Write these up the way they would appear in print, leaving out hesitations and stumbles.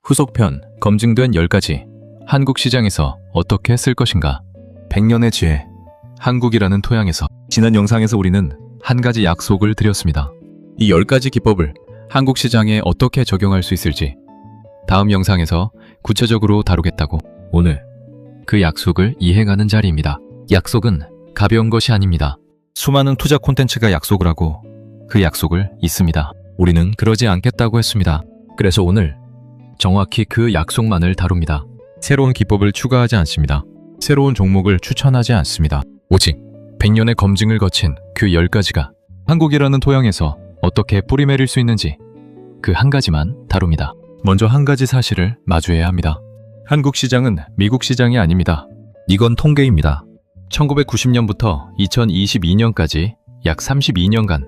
후속편 검증된 10가지 한국 시장에서 어떻게 쓸 것인가. 100년의 지혜 한국이라는 토양에서. 지난 영상에서 우리는 한 가지 약속을 드렸습니다. 이 10가지 기법을 한국 시장에 어떻게 적용할 수 있을지 다음 영상에서 구체적으로 다루겠다고. 오늘 그 약속을 이행하는 자리입니다. 약속은 가벼운 것이 아닙니다. 수많은 투자 콘텐츠가 약속을 하고 그 약속을 잊습니다. 우리는 그러지 않겠다고 했습니다. 그래서 오늘 정확히 그 약속만을 다룹니다. 새로운 기법을 추가하지 않습니다. 새로운 종목을 추천하지 않습니다. 오직 100년의 검증을 거친 그 10가지가 한국이라는 토양에서 어떻게 뿌리내릴 수 있는지 그 한 가지만 다룹니다. 먼저 한 가지 사실을 마주해야 합니다. 한국 시장은 미국 시장이 아닙니다. 이건 통계입니다. 1990년부터 2022년까지 약 32년간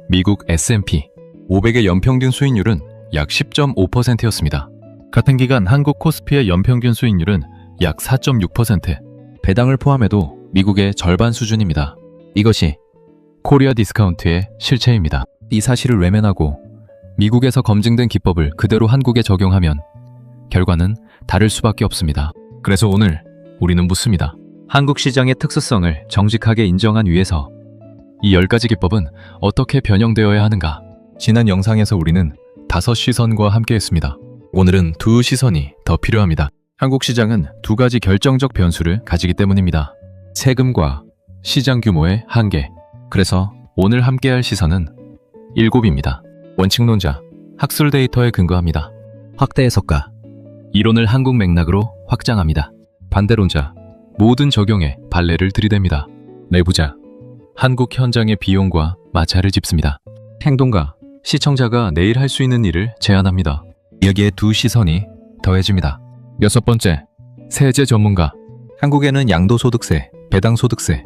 미국 S&P 500의 연평균 수익률은 약 10.5%였습니다. 같은 기간 한국 코스피의 연평균 수익률은 약 4.6%, 배당을 포함해도 미국의 절반 수준입니다. 이것이 코리아 디스카운트의 실체입니다. 이 사실을 외면하고 미국에서 검증된 기법을 그대로 한국에 적용하면 결과는 다를 수밖에 없습니다. 그래서 오늘 우리는 묻습니다. 한국 시장의 특수성을 정직하게 인정한 위에서 이 10가지 기법은 어떻게 변형되어야 하는가? 지난 영상에서 우리는 5시선과 함께했습니다. 오늘은 2시선이 더 필요합니다. 한국 시장은 2가지 결정적 변수를 가지기 때문입니다. 세금과 시장 규모의 한계. 그래서 오늘 함께할 시선은 7입니다. 원칙론자, 학술 데이터에 근거합니다. 확대 해석가, 이론을 한국 맥락으로 확장합니다. 반대론자, 모든 적용에 발레를 들이댑니다. 내부자, 한국 현장의 비용과 마찰을 짚습니다. 행동가, 시청자가 내일 할 수 있는 일을 제안합니다. 여기에 2시선이 더해집니다. 6번째, 세제 전문가. 한국에는 양도소득세, 배당소득세,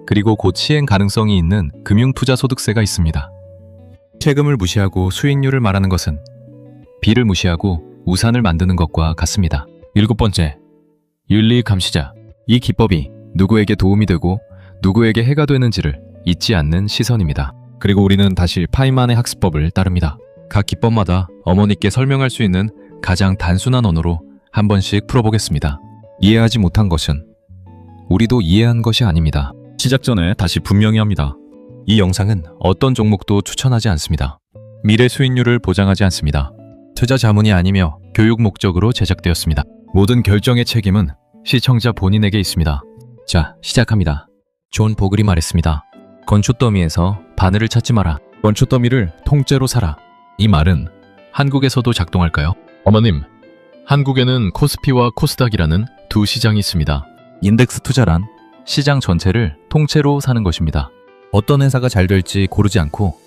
그리고 곧 시행 가능성이 있는 금융투자소득세가 있습니다. 세금을 무시하고 수익률을 말하는 것은 비를 무시하고 우산을 만드는 것과 같습니다. 7번째, 윤리감시자. 이 기법이 누구에게 도움이 되고 누구에게 해가 되는지를 잊지 않는 시선입니다. 그리고 우리는 다시 파이만의 학습법을 따릅니다. 각 기법마다 어머니께 설명할 수 있는 가장 단순한 언어로 한 번씩 풀어보겠습니다. 이해하지 못한 것은 우리도 이해한 것이 아닙니다. 시작 전에 다시 분명히 합니다. 이 영상은 어떤 종목도 추천하지 않습니다. 미래 수익률을 보장하지 않습니다. 투자 자문이 아니며 교육 목적으로 제작되었습니다. 모든 결정의 책임은 시청자 본인에게 있습니다. 자, 시작합니다. 존 보글이 말했습니다. 건초더미에서 바늘을 찾지 마라. 건초더미를 통째로 사라. 이 말은 한국에서도 작동할까요? 어머님, 한국에는 코스피와 코스닥이라는 2 시장이 있습니다. 인덱스 투자란 시장 전체를 통째로 사는 것입니다. 어떤 회사가 잘 될지 고르지 않고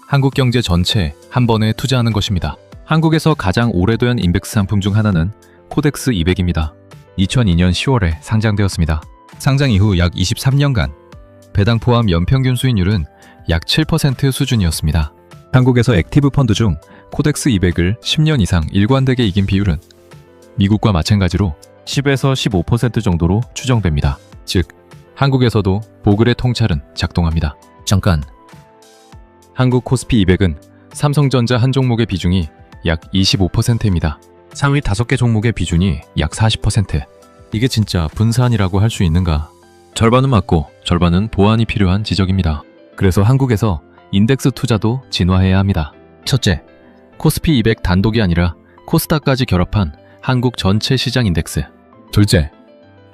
한국 경제 전체에 한 번에 투자하는 것입니다. 한국에서 가장 오래된 인덱스 상품 중 하나는 코덱스 200입니다. 2002년 10월에 상장되었습니다. 상장 이후 약 23년간 배당 포함 연평균 수익률은 약 7% 수준이었습니다. 한국에서 액티브 펀드 중 코덱스 200을 10년 이상 일관되게 이긴 비율은 미국과 마찬가지로 10에서 15% 정도로 추정됩니다. 즉, 한국에서도 보글의 통찰은 작동합니다. 잠깐, 한국 코스피 200은 삼성전자 한 종목의 비중이 약 25%입니다. 상위 5개 종목의 비중이 약 40%. 이게 진짜 분산이라고 할 수 있는가? 절반은 맞고 절반은 보완이 필요한 지적입니다. 그래서 한국에서 인덱스 투자도 진화해야 합니다. 첫째, 코스피 200 단독이 아니라 코스닥까지 결합한 한국 전체 시장 인덱스. 둘째,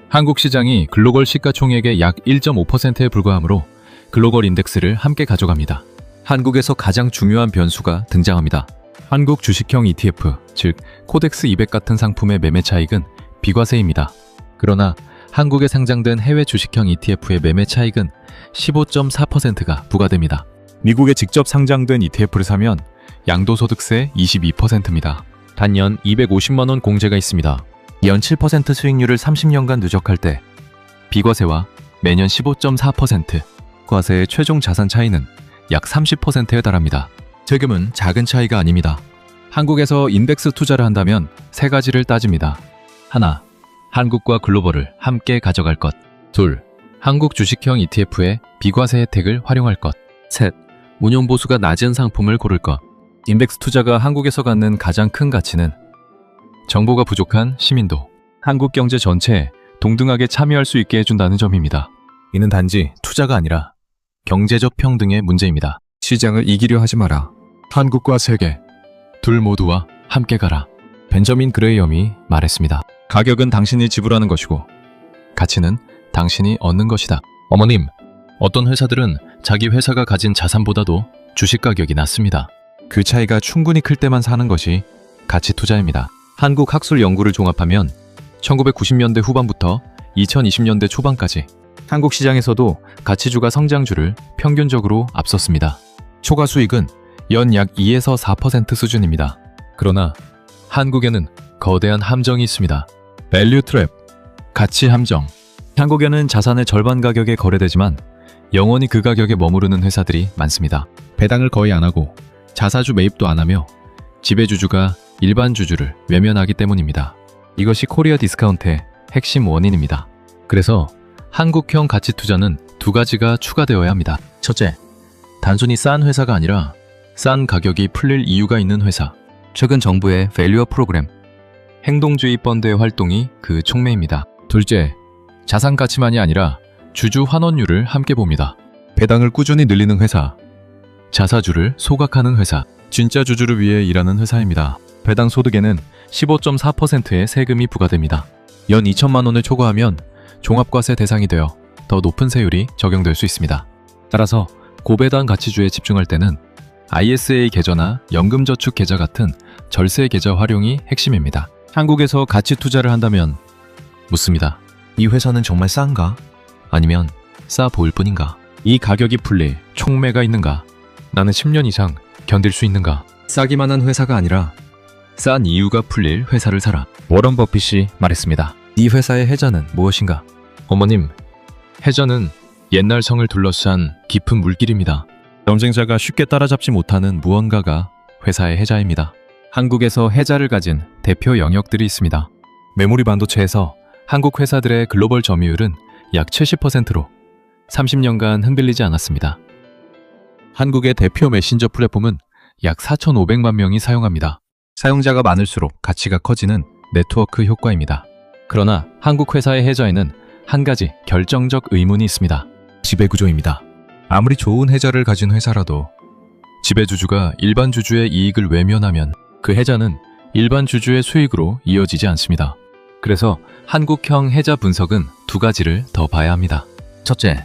한국 시장이 글로벌 시가총액의 약 1.5%에 불과하므로 글로벌 인덱스를 함께 가져갑니다. 한국에서 가장 중요한 변수가 등장합니다. 한국 주식형 ETF, 즉 코덱스 200 같은 상품의 매매 차익은 비과세입니다. 그러나 한국에 상장된 해외 주식형 ETF의 매매 차익은 15.4%가 부과됩니다. 미국에 직접 상장된 ETF를 사면 양도소득세 22%입니다. 단연 250만 원 공제가 있습니다. 연 7% 수익률을 30년간 누적할 때 비과세와 매년 15.4% 과세의 최종 자산 차이는 약 30%에 달합니다. 세금은 작은 차이가 아닙니다. 한국에서 인덱스 투자를 한다면 3가지를 따집니다. 하나, 한국과 글로벌을 함께 가져갈 것. 둘, 한국 주식형 ETF의 비과세 혜택을 활용할 것. 셋, 운용보수가 낮은 상품을 고를 것. 인덱스 투자가 한국에서 갖는 가장 큰 가치는 정보가 부족한 시민도 한국 경제 전체에 동등하게 참여할 수 있게 해준다는 점입니다. 이는 단지 투자가 아니라 경제적 평등의 문제입니다. 시장을 이기려 하지 마라. 한국과 세계 둘 모두와 함께 가라. 벤저민 그레이엄이 말했습니다. 가격은 당신이 지불하는 것이고 가치는 당신이 얻는 것이다. 어머님, 어떤 회사들은 자기 회사가 가진 자산보다도 주식 가격이 낮습니다. 그 차이가 충분히 클 때만 사는 것이 가치 투자입니다. 한국 학술 연구를 종합하면 1990년대 후반부터 2020년대 초반까지 한국 시장에서도 가치주가 성장주를 평균적으로 앞섰습니다. 초과 수익은 연 약 2에서 4% 수준입니다. 그러나 한국에는 거대한 함정이 있습니다. 밸류 트랩, 가치 함정. 한국에는 자산의 절반 가격에 거래되지만 영원히 그 가격에 머무르는 회사들이 많습니다. 배당을 거의 안 하고 자사주 매입도 안 하며 지배주주가 일반 주주를 외면하기 때문입니다. 이것이 코리아 디스카운트의 핵심 원인입니다. 그래서 한국형 가치 투자는 두 가지가 추가되어야 합니다. 첫째, 단순히 싼 회사가 아니라 싼 가격이 풀릴 이유가 있는 회사. 최근 정부의 밸류어 프로그램, 행동주의 펀드의 활동이 그 촉매입니다. 둘째, 자산 가치만이 아니라 주주 환원율을 함께 봅니다. 배당을 꾸준히 늘리는 회사, 자사주를 소각하는 회사, 진짜 주주를 위해 일하는 회사입니다. 배당 소득에는 15.4%의 세금이 부과됩니다. 연 2천만 원을 초과하면 종합과세 대상이 되어 더 높은 세율이 적용될 수 있습니다. 따라서 고배당 가치주에 집중할 때는 ISA 계좌나 연금저축 계좌 같은 절세 계좌 활용이 핵심입니다. 한국에서 가치 투자를 한다면 묻습니다. 이 회사는 정말 싼가? 아니면 싸 보일 뿐인가? 이 가격이 풀릴 촉매가 있는가? 나는 10년 이상 견딜 수 있는가? 싸기만 한 회사가 아니라 싼 이유가 풀릴 회사를 사라. 워런 버핏이 말했습니다. 이 회사의 해자는 무엇인가? 어머님, 해자는 옛날 성을 둘러싼 깊은 물길입니다. 경쟁자가 쉽게 따라잡지 못하는 무언가가 회사의 해자입니다. 한국에서 해자를 가진 대표 영역들이 있습니다. 메모리 반도체에서 한국 회사들의 글로벌 점유율은 약 70%로 30년간 흔들리지 않았습니다. 한국의 대표 메신저 플랫폼은 약 4,500만 명이 사용합니다. 사용자가 많을수록 가치가 커지는 네트워크 효과입니다. 그러나 한국 회사의 해자에는 한 가지 결정적 의문이 있습니다. 지배구조입니다. 아무리 좋은 해자를 가진 회사라도 지배주주가 일반 주주의 이익을 외면하면 그 해자는 일반 주주의 수익으로 이어지지 않습니다. 그래서 한국형 해자 분석은 두 가지를 더 봐야 합니다. 첫째,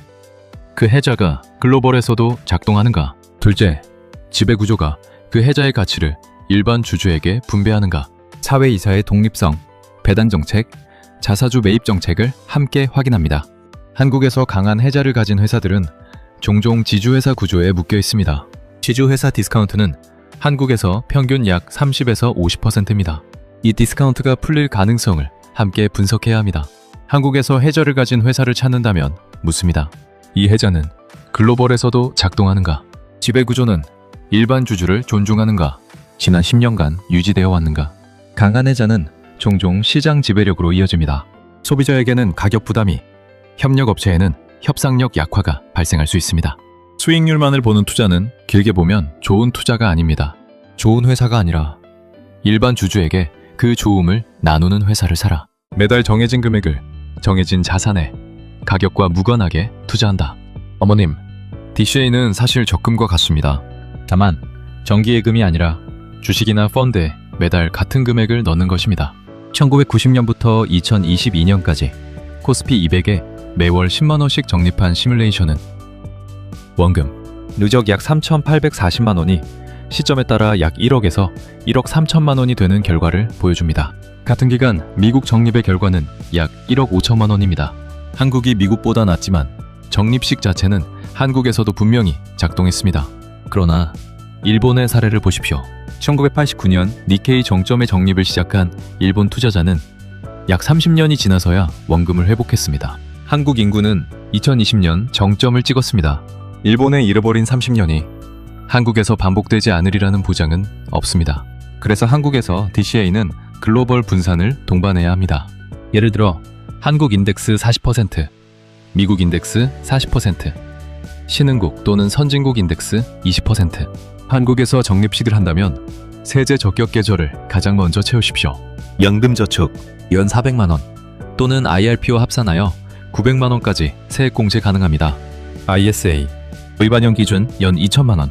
그 해자가 글로벌에서도 작동하는가? 둘째, 지배구조가 그 해자의 가치를 일반 주주에게 분배하는가? 사회이사의 독립성, 배당 정책, 자사주 매입 정책을 함께 확인합니다. 한국에서 강한 해자를 가진 회사들은 종종 지주회사 구조에 묶여 있습니다. 지주회사 디스카운트는 한국에서 평균 약 30에서 50%입니다. 이 디스카운트가 풀릴 가능성을 함께 분석해야 합니다. 한국에서 해자를 가진 회사를 찾는다면 묻습니다. 이 해자는 글로벌에서도 작동하는가? 지배구조는 일반 주주를 존중하는가? 지난 10년간 유지되어 왔는가? 강한 해자는 종종 시장 지배력으로 이어집니다. 소비자에게는 가격 부담이, 협력업체에는 협상력 약화가 발생할 수 있습니다. 수익률만을 보는 투자는 길게 보면 좋은 투자가 아닙니다. 좋은 회사가 아니라 일반 주주에게 그 좋음을 나누는 회사를 사라. 매달 정해진 금액을 정해진 자산에 가격과 무관하게 투자한다. 어머님, DCA는 사실 적금과 같습니다. 다만 정기예금이 아니라 주식이나 펀드에 매달 같은 금액을 넣는 것입니다. 1990년부터 2022년까지 코스피 200에 매월 10만원씩 적립한 시뮬레이션은 원금, 누적 약 3,840만원이 시점에 따라 약 1억에서 1억 3천만원이 되는 결과를 보여줍니다. 같은 기간 미국 적립의 결과는 약 1억 5천만원입니다. 한국이 미국보다 낮지만 적립식 자체는 한국에서도 분명히 작동했습니다. 그러나 일본의 사례를 보십시오. 1989년 니케이 정점의 적립을 시작한 일본 투자자는 약 30년이 지나서야 원금을 회복했습니다. 한국 인구는 2020년 정점을 찍었습니다. 일본의 잃어버린 30년이 한국에서 반복되지 않으리라는 보장은 없습니다. 그래서 한국에서 DCA는 글로벌 분산을 동반해야 합니다. 예를 들어 한국 인덱스 40%, 미국 인덱스 40%, 신흥국 또는 선진국 인덱스 20%. 한국에서 적립식을 한다면 세제 적격 계좌를 가장 먼저 채우십시오. 연금저축, 연 400만 원 또는 IRP와 합산하여 900만 원까지 세액 공제 가능합니다. ISA 위반형 기준 연 2천만 원,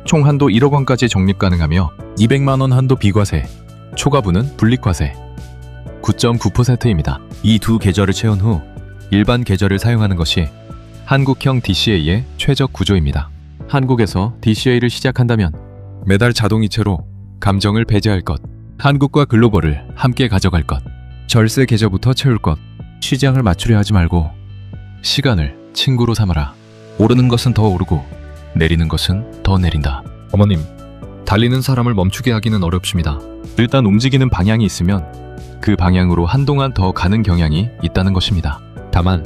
총 한도 1억 원까지 적립 가능하며 200만 원 한도 비과세, 초과분은 불리과세 9.9%입니다. 이 두 계좌를 채운 후 일반 계좌를 사용하는 것이 한국형 DCA의 최적 구조입니다. 한국에서 DCA를 시작한다면 매달 자동이체로 감정을 배제할 것, 한국과 글로벌을 함께 가져갈 것, 절세 계좌부터 채울 것, 시장을 맞추려 하지 말고 시간을 친구로 삼아라. 오르는 것은 더 오르고 내리는 것은 더 내린다. 어머님, 달리는 사람을 멈추게 하기는 어렵습니다. 일단 움직이는 방향이 있으면 그 방향으로 한동안 더 가는 경향이 있다는 것입니다. 다만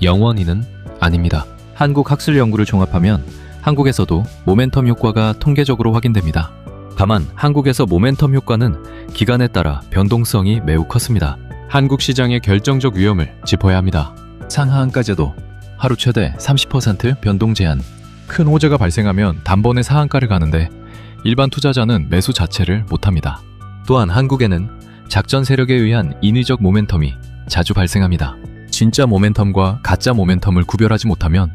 영원히는 아닙니다. 한국 학술 연구를 종합하면 한국에서도 모멘텀 효과가 통계적으로 확인됩니다. 다만 한국에서 모멘텀 효과는 기간에 따라 변동성이 매우 컸습니다. 한국 시장의 결정적 위험을 짚어야 합니다. 상하한가제도, 하루 최대 30% 변동 제한. 큰 호재가 발생하면 단번에 상한가를 가는데 일반 투자자는 매수 자체를 못합니다. 또한 한국에는 작전 세력에 의한 인위적 모멘텀이 자주 발생합니다. 진짜 모멘텀과 가짜 모멘텀을 구별하지 못하면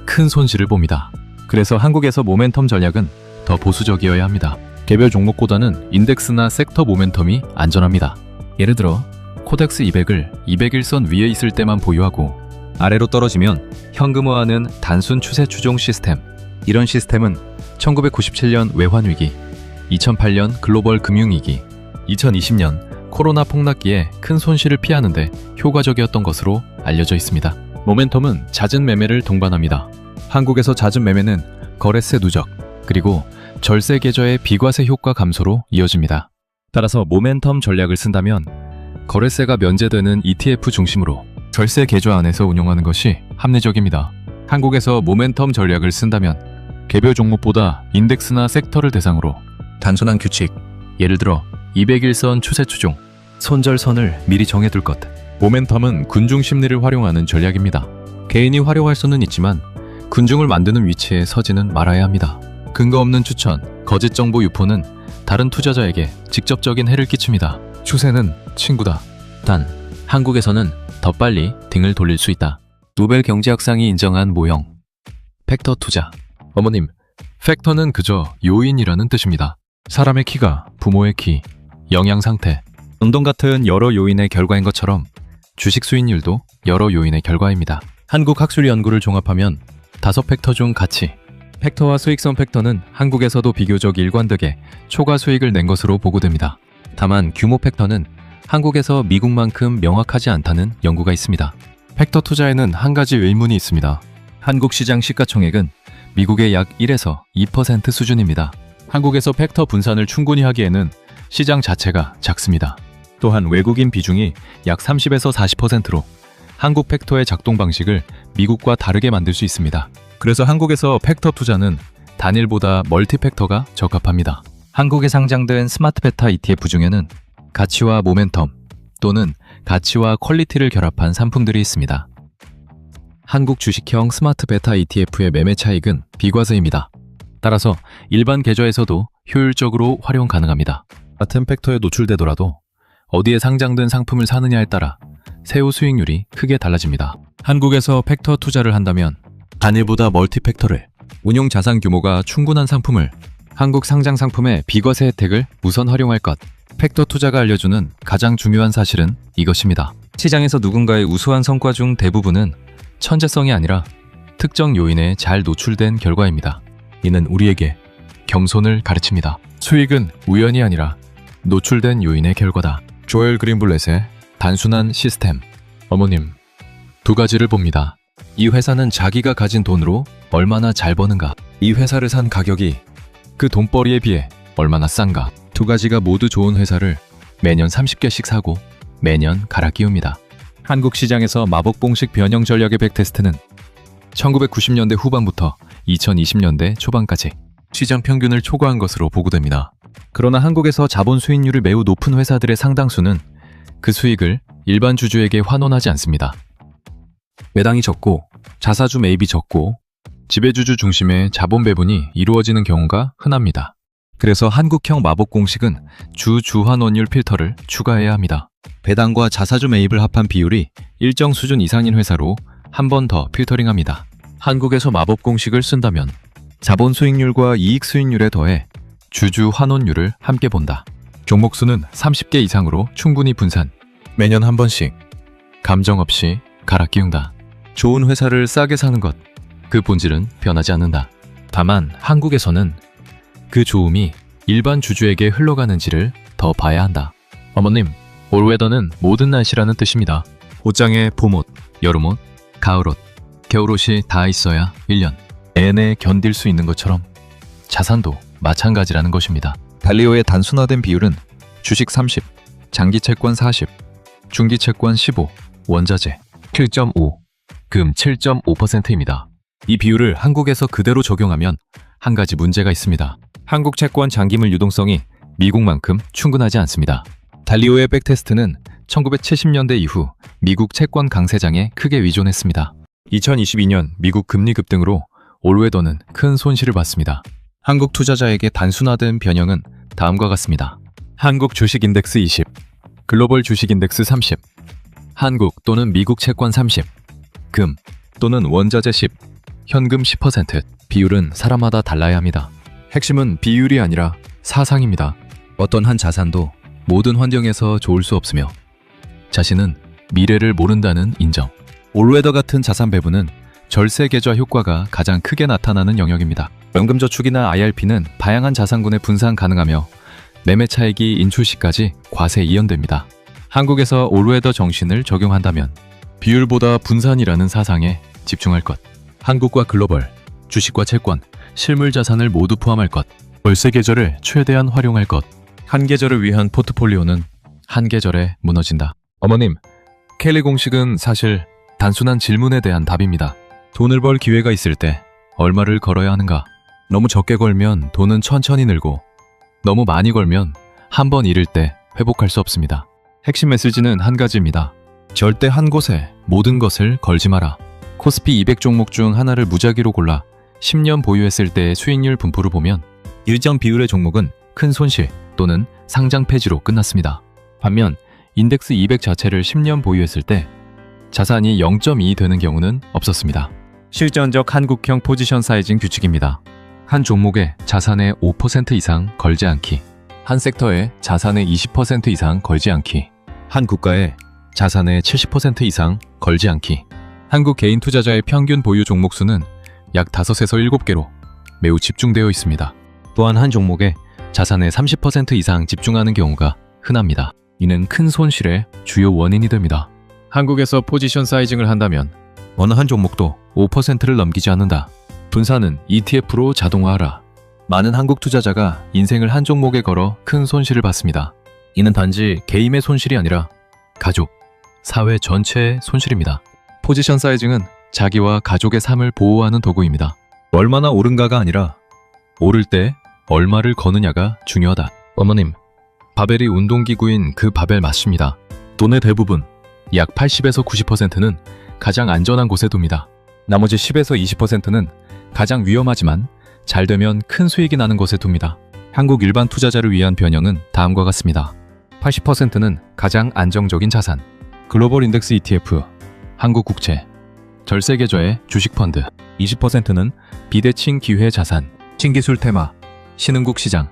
큰 손실을 봅니다. 그래서 한국에서 모멘텀 전략은 더 보수적이어야 합니다. 개별 종목보다는 인덱스나 섹터 모멘텀이 안전합니다. 예를 들어 코덱스 200을 200일선 위에 있을 때만 보유하고 아래로 떨어지면 현금화하는 단순 추세 추종 시스템. 이런 시스템은 1997년 외환위기, 2008년 글로벌 금융위기, 2020년 코로나 폭락기에 큰 손실을 피하는데 효과적이었던 것으로 알려져 있습니다. 모멘텀은 잦은 매매를 동반합니다. 한국에서 잦은 매매는 거래세 누적, 그리고 절세 계좌의 비과세 효과 감소로 이어집니다. 따라서 모멘텀 전략을 쓴다면 거래세가 면제되는 ETF 중심으로 절세 계좌 안에서 운용하는 것이 합리적입니다. 한국에서 모멘텀 전략을 쓴다면 개별 종목보다 인덱스나 섹터를 대상으로 단순한 규칙, 예를 들어 200일선 추세 추종, 손절선을 미리 정해둘 것. 모멘텀은 군중 심리를 활용하는 전략입니다. 개인이 활용할 수는 있지만 군중을 만드는 위치에 서지는 말아야 합니다. 근거 없는 추천, 거짓 정보 유포는 다른 투자자에게 직접적인 해를 끼칩니다. 추세는 친구다. 단, 한국에서는 더 빨리 등을 돌릴 수 있다. 노벨 경제학상이 인정한 모형. 팩터 투자. 어머님, 팩터는 그저 요인이라는 뜻입니다. 사람의 키가 부모의 키, 영양 상태, 운동 같은 여러 요인의 결과인 것처럼 주식 수익률도 여러 요인의 결과입니다. 한국 학술 연구를 종합하면 5팩터 중 가치, 팩터와 수익성 팩터는 한국에서도 비교적 일관되게 초과 수익을 낸 것으로 보고됩니다. 다만 규모 팩터는 한국에서 미국만큼 명확하지 않다는 연구가 있습니다. 팩터 투자에는 한 가지 의문이 있습니다. 한국 시장 시가총액은 미국의 약 1에서 2% 수준입니다. 한국에서 팩터 분산을 충분히 하기에는 시장 자체가 작습니다. 또한 외국인 비중이 약 30에서 40%로 한국 팩터의 작동 방식을 미국과 다르게 만들 수 있습니다. 그래서 한국에서 팩터 투자는 단일보다 멀티팩터가 적합합니다. 한국에 상장된 스마트 베타 ETF 중에는 가치와 모멘텀 또는 가치와 퀄리티를 결합한 상품들이 있습니다. 한국 주식형 스마트 베타 ETF의 매매 차익은 비과세입니다. 따라서 일반 계좌에서도 효율적으로 활용 가능합니다. 같은 팩터에 노출되더라도 어디에 상장된 상품을 사느냐에 따라 세후 수익률이 크게 달라집니다. 한국에서 팩터 투자를 한다면 단일보다 멀티팩터를, 운용 자산 규모가 충분한 상품을, 한국 상장 상품의 비과세 혜택을 우선 활용할 것. 팩터 투자가 알려주는 가장 중요한 사실은 이것입니다. 시장에서 누군가의 우수한 성과 중 대부분은 천재성이 아니라 특정 요인에 잘 노출된 결과입니다. 이는 우리에게 겸손을 가르칩니다. 수익은 우연이 아니라 노출된 요인의 결과다. 조엘 그린블렛의 단순한 시스템. 어머님, 두 가지를 봅니다. 이 회사는 자기가 가진 돈으로 얼마나 잘 버는가, 이 회사를 산 가격이 그 돈벌이에 비해 얼마나 싼가. 두 가지가 모두 좋은 회사를 매년 30개씩 사고 매년 갈아 끼웁니다. 한국 시장에서 마법봉식 변형 전략의 백테스트는 1990년대 후반부터 2020년대 초반까지 시장 평균을 초과한 것으로 보고됩니다. 그러나 한국에서 자본 수익률이 매우 높은 회사들의 상당수는 그 수익을 일반 주주에게 환원하지 않습니다. 매당이 적고 자사주 매입이 적고 지배주주 중심의 자본 배분이 이루어지는 경우가 흔합니다. 그래서 한국형 마법 공식은 주주환원율 필터를 추가해야 합니다. 배당과 자사주 매입을 합한 비율이 일정 수준 이상인 회사로 한 번 더 필터링합니다. 한국에서 마법 공식을 쓴다면 자본 수익률과 이익 수익률에 더해 주주 환원율을 함께 본다. 종목 수는 30개 이상으로 충분히 분산. 매년 한 번씩 감정 없이 갈아 끼운다. 좋은 회사를 싸게 사는 것, 그 본질은 변하지 않는다. 다만 한국에서는 그 좋음이 일반 주주에게 흘러가는지를 더 봐야 한다. 어머님, 올웨더는 모든 날씨라는 뜻입니다. 옷장에 봄옷, 여름옷, 가을옷, 겨울옷이 다 있어야 1년 내내 견딜 수 있는 것처럼 자산도 마찬가지라는 것입니다. 달리오의 단순화된 비율은 주식 30, 장기채권 40, 중기채권 15, 원자재 7.5, 금 7.5%입니다. 이 비율을 한국에서 그대로 적용하면 한 가지 문제가 있습니다. 한국 채권 장기물 유동성이 미국만큼 충분하지 않습니다. 달리오의 백테스트는 1970년대 이후 미국 채권 강세장에 크게 위존했습니다. 2022년 미국 금리 급등으로 올웨더는 큰 손실을 봤습니다. 한국 투자자에게 단순화된 변형은 다음과 같습니다. 한국 주식인덱스 20, 글로벌 주식인덱스 30, 한국 또는 미국 채권 30, 금 또는 원자재 10, 현금 10%. 비율은 사람마다 달라야 합니다. 핵심은 비율이 아니라 사상입니다. 어떤 한 자산도 모든 환경에서 좋을 수 없으며 자신은 미래를 모른다는 인정. 올웨더 같은 자산 배분은 절세 계좌 효과가 가장 크게 나타나는 영역입니다. 연금저축이나 IRP는 다양한 자산군에 분산 가능하며 매매 차익이 인출 시까지 과세 이연됩니다. 한국에서 올웨더 정신을 적용한다면 비율보다 분산이라는 사상에 집중할 것. 한국과 글로벌, 주식과 채권, 실물 자산을 모두 포함할 것. 월세 계절을 최대한 활용할 것. 한 계절을 위한 포트폴리오는 한 계절에 무너진다. 어머님, 켈리 공식은 사실 단순한 질문에 대한 답입니다. 돈을 벌 기회가 있을 때 얼마를 걸어야 하는가? 너무 적게 걸면 돈은 천천히 늘고 너무 많이 걸면 한 번 잃을 때 회복할 수 없습니다. 핵심 메시지는 한 가지입니다. 절대 한 곳에 모든 것을 걸지 마라. 코스피 200 종목 중 하나를 무작위로 골라 10년 보유했을 때의 수익률 분포를 보면 일정 비율의 종목은 큰 손실 또는 상장 폐지로 끝났습니다. 반면 인덱스 200 자체를 10년 보유했을 때 자산이 0.2 되는 경우는 없었습니다. 실전적 한국형 포지션 사이징 규칙입니다. 한 종목에 자산의 5% 이상 걸지 않기, 한 섹터에 자산의 20% 이상 걸지 않기, 한 국가에 자산의 70% 이상 걸지 않기. 한국 개인 투자자의 평균 보유 종목 수는 약 5에서 7개로 매우 집중되어 있습니다. 또한 한 종목에 자산의 30% 이상 집중하는 경우가 흔합니다. 이는 큰 손실의 주요 원인이 됩니다. 한국에서 포지션 사이징을 한다면 어느 한 종목도 5%를 넘기지 않는다. 분산은 ETF로 자동화하라. 많은 한국 투자자가 인생을 한 종목에 걸어 큰 손실을 봤습니다. 이는 단지 개인의 손실이 아니라 가족, 사회 전체의 손실입니다. 포지션 사이징은 자기와 가족의 삶을 보호하는 도구입니다. 얼마나 오른가가 아니라 오를 때 얼마를 거느냐가 중요하다. 어머님, 바벨이 운동기구인 그 바벨 맞습니다. 돈의 대부분, 약 80에서 90%는 가장 안전한 곳에 둡니다. 나머지 10에서 20%는 가장 위험하지만 잘 되면 큰 수익이 나는 곳에 둡니다. 한국 일반 투자자를 위한 변형은 다음과 같습니다. 80%는 가장 안정적인 자산, 글로벌 인덱스 ETF, 한국 국채, 절세 계좌의 주식 펀드. 20%는 비대칭 기회 자산, 신기술 테마, 신흥국 시장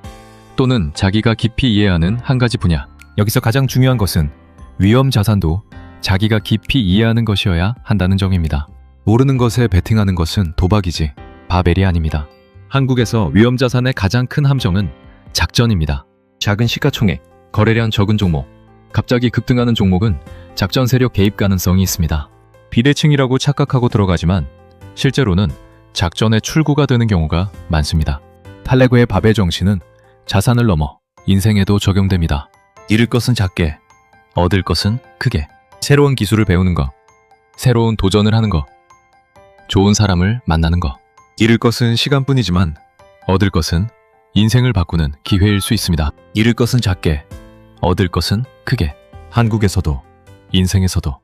또는 자기가 깊이 이해하는 한 가지 분야. 여기서 가장 중요한 것은 위험 자산도 자기가 깊이 이해하는 것이어야 한다는 점입니다. 모르는 것에 베팅하는 것은 도박이지 바벨이 아닙니다. 한국에서 위험 자산의 가장 큰 함정은 작전입니다. 작은 시가총액, 거래량 적은 종목, 갑자기 급등하는 종목은 작전 세력 개입 가능성이 있습니다. 비대칭이라고 착각하고 들어가지만 실제로는 작전의 출구가 되는 경우가 많습니다. 탈레그의 바벨 정신은 자산을 넘어 인생에도 적용됩니다. 잃을 것은 작게, 얻을 것은 크게. 새로운 기술을 배우는 것, 새로운 도전을 하는 것, 좋은 사람을 만나는 것. 잃을 것은 시간뿐이지만 얻을 것은 인생을 바꾸는 기회일 수 있습니다. 잃을 것은 작게, 얻을 것은 크게. 한국에서도 인생에서도.